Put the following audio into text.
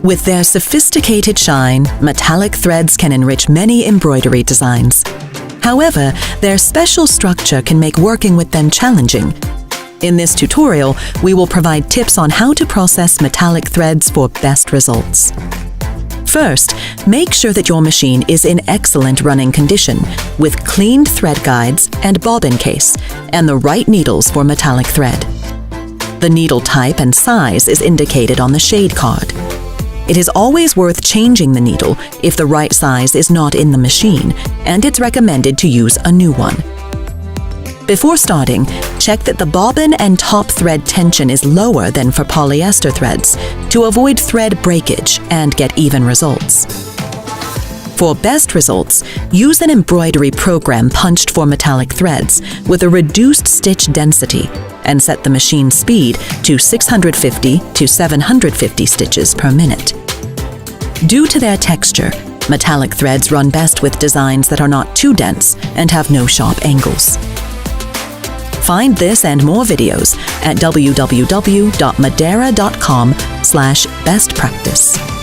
With their sophisticated shine, metallic threads can enrich many embroidery designs. However, their special structure can make working with them challenging. In this tutorial, we will provide tips on how to process metallic threads for best results. First, make sure that your machine is in excellent running condition, with cleaned thread guides and bobbin case, and the right needles for metallic thread. The needle type and size is indicated on the shade card. It is always worth changing the needle if the right size is not in the machine, and it's recommended to use a new one. Before starting, check that the bobbin and top thread tension is lower than for polyester threads to avoid thread breakage and get even results. For best results, use an embroidery program punched for metallic threads with a reduced stitch density and set the machine speed to 650 to 750 stitches per minute. Due to their texture, metallic threads run best with designs that are not too dense and have no sharp angles. Find this and more videos at www.madeira.com/bestpractice.